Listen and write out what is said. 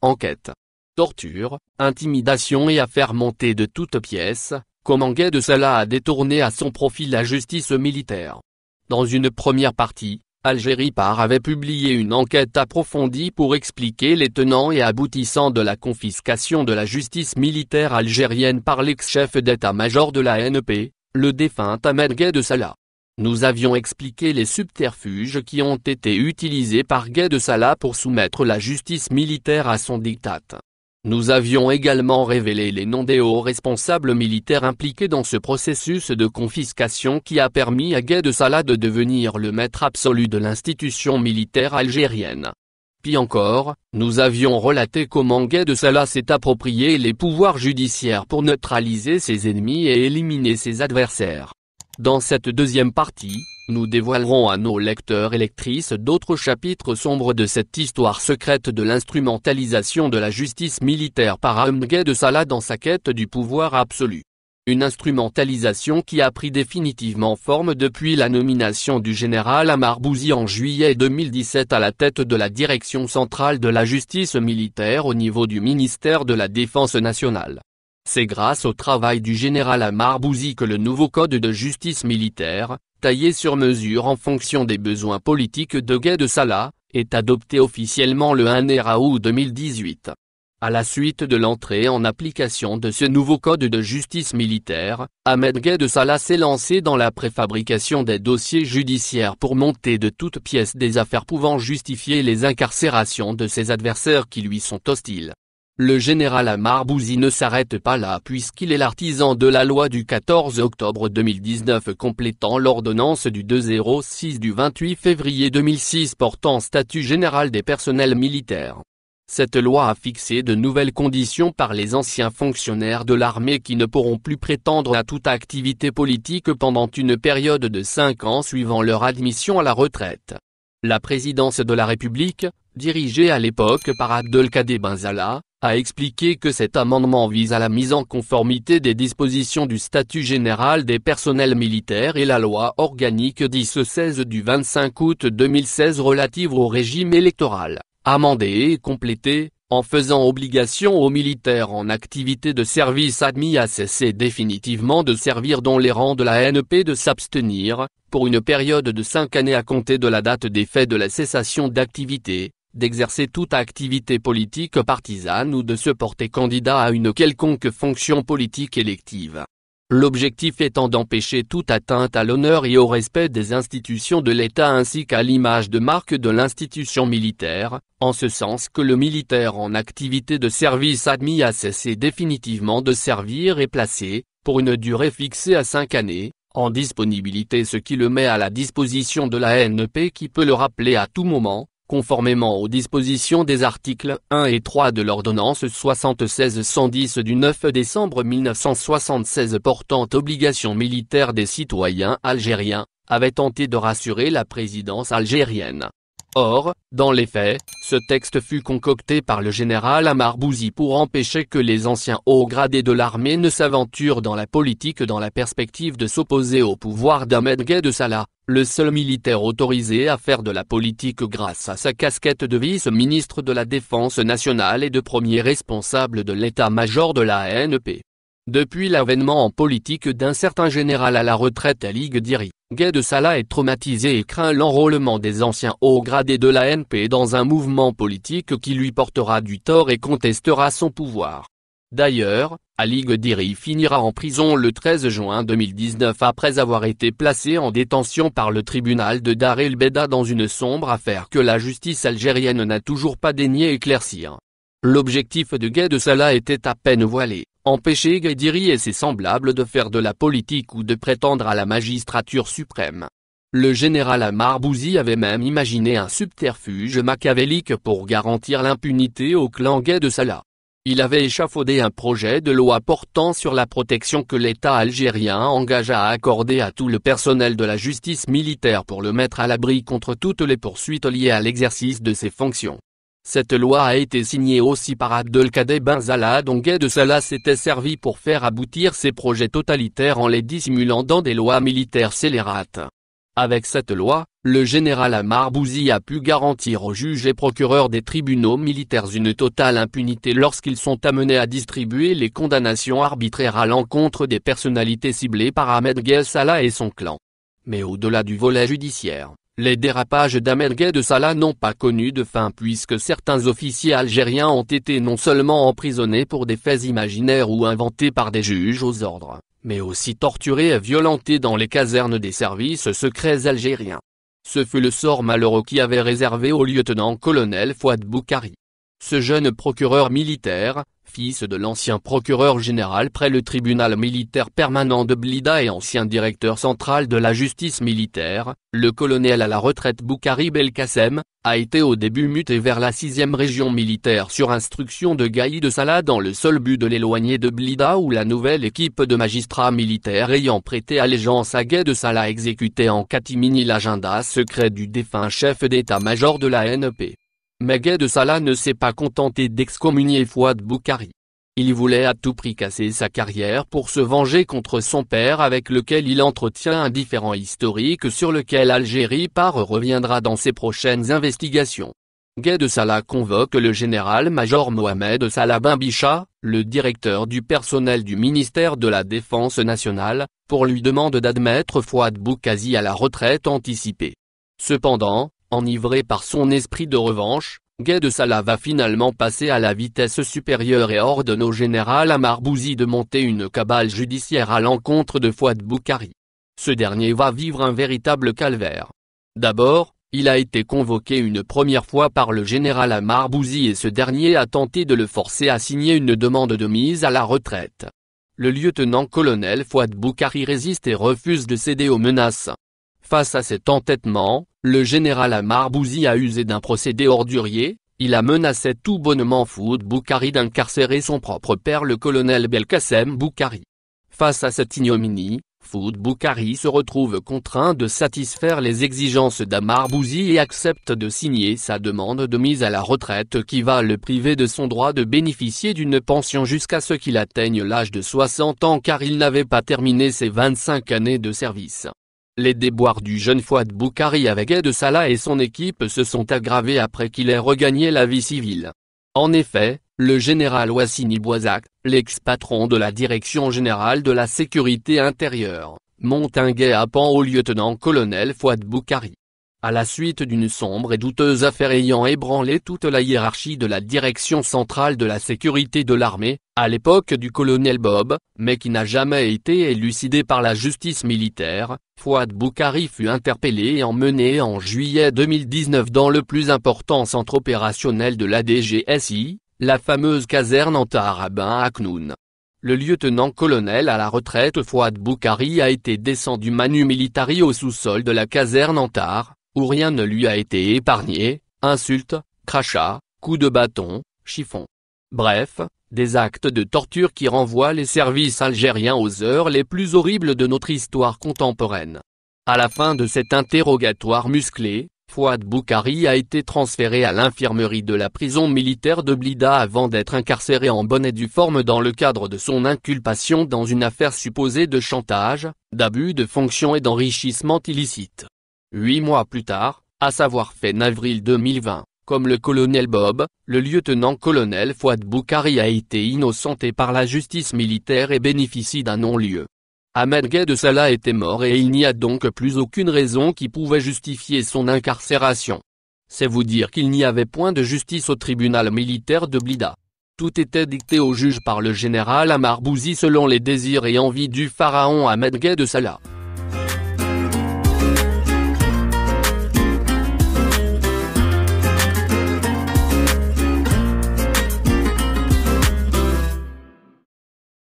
enquête, torture, intimidation et affaires montées de toutes pièces, comment Gaido Salah a détourné à son profit la justice militaire. Dans une première partie, Algérie.par avait publié une enquête approfondie pour expliquer les tenants et aboutissants de la confiscation de la justice militaire algérienne par l'ex-chef d'état-major de la ANP, le défunt Ahmed Gaido Salah. Nous avions expliqué les subterfuges qui ont été utilisés par Gaido Salah pour soumettre la justice militaire à son diktat. Nous avions également révélé les noms des hauts responsables militaires impliqués dans ce processus de confiscation qui a permis à Gaido Salah de devenir le maître absolu de l'institution militaire algérienne. Puis encore, nous avions relaté comment Gaido Salah s'est approprié les pouvoirs judiciaires pour neutraliser ses ennemis et éliminer ses adversaires. Dans cette deuxième partie, nous dévoilerons à nos lecteurs et lectrices d'autres chapitres sombres de cette histoire secrète de l'instrumentalisation de la justice militaire par Ahmed Gaido Salah dans sa quête du pouvoir absolu. Une instrumentalisation qui a pris définitivement forme depuis la nomination du général Ammar Bouzi en juillet 2017 à la tête de la direction centrale de la justice militaire au niveau du ministère de la Défense nationale. C'est grâce au travail du général Ammar Bouzi que le nouveau code de justice militaire, taillé sur mesure en fonction des besoins politiques de Gaido Salah, est adopté officiellement le 1er août 2018. À la suite de l'entrée en application de ce nouveau code de justice militaire, Ahmed Gaido Salah s'est lancé dans la préfabrication des dossiers judiciaires pour monter de toutes pièces des affaires pouvant justifier les incarcérations de ses adversaires qui lui sont hostiles. Le général Ammar Bouzi ne s'arrête pas là puisqu'il est l'artisan de la loi du 14 octobre 2019 complétant l'ordonnance du 206 du 28 février 2006 portant statut général des personnels militaires. Cette loi a fixé de nouvelles conditions par les anciens fonctionnaires de l'armée qui ne pourront plus prétendre à toute activité politique pendant une période de 5 ans suivant leur admission à la retraite. La présidence de la République, dirigée à l'époque par Abdelkader Bensalah, a expliqué que cet amendement vise à la mise en conformité des dispositions du statut général des personnels militaires et la loi organique 10-16 du 25 août 2016 relative au régime électoral, amendée et complétée, en faisant obligation aux militaires en activité de service admis à cesser définitivement de servir dans les rangs de la ANP de s'abstenir, pour une période de 5 années à compter de la date des faits de la cessation d'activité, d'exercer toute activité politique partisane ou de se porter candidat à une quelconque fonction politique élective. L'objectif étant d'empêcher toute atteinte à l'honneur et au respect des institutions de l'État ainsi qu'à l'image de marque de l'institution militaire, en ce sens que le militaire en activité de service admis à cesser définitivement de servir est placé, pour une durée fixée à 5 années, en disponibilité ce qui le met à la disposition de la ANP qui peut le rappeler à tout moment, conformément aux dispositions des articles 1 et 3 de l'ordonnance 76-110 du 9 décembre 1976 portant obligation militaire des citoyens algériens, avait tenté de rassurer la présidence algérienne. Or, dans les faits, ce texte fut concocté par le général Ammar Bouzi pour empêcher que les anciens hauts gradés de l'armée ne s'aventurent dans la politique dans la perspective de s'opposer au pouvoir d'Ahmed Gaido Salah, le seul militaire autorisé à faire de la politique grâce à sa casquette de vice-ministre de la Défense nationale et de premier responsable de l'état-major de la ANP. Depuis l'avènement en politique d'un certain général à la retraite Alig Diri, Gaido Salah est traumatisé et craint l'enrôlement des anciens hauts gradés de l'ANP dans un mouvement politique qui lui portera du tort et contestera son pouvoir. D'ailleurs, Alig Diri finira en prison le 13 juin 2019 après avoir été placé en détention par le tribunal de Dar el Beida dans une sombre affaire que la justice algérienne n'a toujours pas daigné éclaircir. L'objectif de Gaido Salah était à peine voilé, empêcher Diri et ses semblables de faire de la politique ou de prétendre à la magistrature suprême. Le général Ammar Bouzi avait même imaginé un subterfuge machiavélique pour garantir l'impunité au clan Gaido Salah. Il avait échafaudé un projet de loi portant sur la protection que l'État algérien engagea à accorder à tout le personnel de la justice militaire pour le mettre à l'abri contre toutes les poursuites liées à l'exercice de ses fonctions. Cette loi a été signée aussi par Abdelkader Bensalah dont Gaido Salah s'était servi pour faire aboutir ses projets totalitaires en les dissimulant dans des lois militaires scélérates. Avec cette loi, le général Ammar Bouzi a pu garantir aux juges et procureurs des tribunaux militaires une totale impunité lorsqu'ils sont amenés à distribuer les condamnations arbitraires à l'encontre des personnalités ciblées par Ahmed Ghaï Salah et son clan. Mais au-delà du volet judiciaire, les dérapages d'Ahmed Ghaï Salah n'ont pas connu de fin puisque certains officiers algériens ont été non seulement emprisonnés pour des faits imaginaires ou inventés par des juges aux ordres, mais aussi torturés et violentés dans les casernes des services secrets algériens. Ce fut le sort malheureux qui avait réservé au lieutenant-colonel Fouad Boukari. Ce jeune procureur militaire, fils de l'ancien procureur général près le tribunal militaire permanent de Blida et ancien directeur central de la justice militaire, le colonel à la retraite Boukari Belkacem, a été au début muté vers la 6e région militaire sur instruction de Ghaï Salah dans le seul but de l'éloigner de Blida où la nouvelle équipe de magistrats militaires ayant prêté allégeance à Ghaï Salah exécutait en catimini l'agenda secret du défunt chef d'état-major de la NP. Mais Ghaï Salah ne s'est pas contenté d'excommunier Fouad Boukari. Il voulait à tout prix casser sa carrière pour se venger contre son père avec lequel il entretient un différend historique sur lequel Algérie reviendra dans ses prochaines investigations. Ghaï Salah convoque le général-major Mohamed Salah Ben Bicha, le directeur du personnel du ministère de la Défense nationale, pour lui demander d'admettre Fouad Boukari à la retraite anticipée. Cependant, enivré par son esprit de revanche, Ghaï Salah va finalement passer à la vitesse supérieure et ordonne au général Ammar Bouzi de monter une cabale judiciaire à l'encontre de Fouad Boukari. Ce dernier va vivre un véritable calvaire. D'abord, il a été convoqué une première fois par le général Ammar Bouzi et ce dernier a tenté de le forcer à signer une demande de mise à la retraite. Le lieutenant-colonel Fouad Boukari résiste et refuse de céder aux menaces. Face à cet entêtement, le général Ammar Bouzi a usé d'un procédé ordurier, il a menacé tout bonnement Fouad Boukari d'incarcérer son propre père le colonel Belkacem Boukari. Face à cette ignominie, Fouad Boukari se retrouve contraint de satisfaire les exigences d'Ammar Bouzi et accepte de signer sa demande de mise à la retraite qui va le priver de son droit de bénéficier d'une pension jusqu'à ce qu'il atteigne l'âge de 60 ans car il n'avait pas terminé ses 25 années de service. Les déboires du jeune Fouad Boukari avec Ghaï Salah et son équipe se sont aggravés après qu'il ait regagné la vie civile. En effet, le général Wassini Bouazak, l'ex-patron de la Direction générale de la sécurité intérieure, monte un guet-apens au lieutenant-colonel Fouad Boukari. À la suite d'une sombre et douteuse affaire ayant ébranlé toute la hiérarchie de la Direction centrale de la sécurité de l'armée, à l'époque du colonel Bob, mais qui n'a jamais été élucidée par la justice militaire, Fouad Boukari fut interpellé et emmené en juillet 2019 dans le plus important centre opérationnel de la DGSI, la fameuse caserne Antar à Ben Aknoun. Le lieutenant-colonel à la retraite Fouad Boukari a été descendu manu militari au sous-sol de la caserne Antar, où rien ne lui a été épargné, insultes, crachats, coups de bâton, chiffons. Bref, des actes de torture qui renvoient les services algériens aux heures les plus horribles de notre histoire contemporaine. À la fin de cet interrogatoire musclé, Fouad Boukari a été transféré à l'infirmerie de la prison militaire de Blida avant d'être incarcéré en bonne et due forme dans le cadre de son inculpation dans une affaire supposée de chantage, d'abus de fonction et d'enrichissement illicite. 8 mois plus tard, à savoir fin avril 2020, comme le colonel Bob, le lieutenant-colonel Fouad Boukari a été innocenté par la justice militaire et bénéficie d'un non-lieu. Ahmed Ghaï Salah était mort et il n'y a donc plus aucune raison qui pouvait justifier son incarcération. C'est vous dire qu'il n'y avait point de justice au tribunal militaire de Blida. Tout était dicté au juge par le général Ammar Bouzi selon les désirs et envies du pharaon Ahmed Ghaï Salah.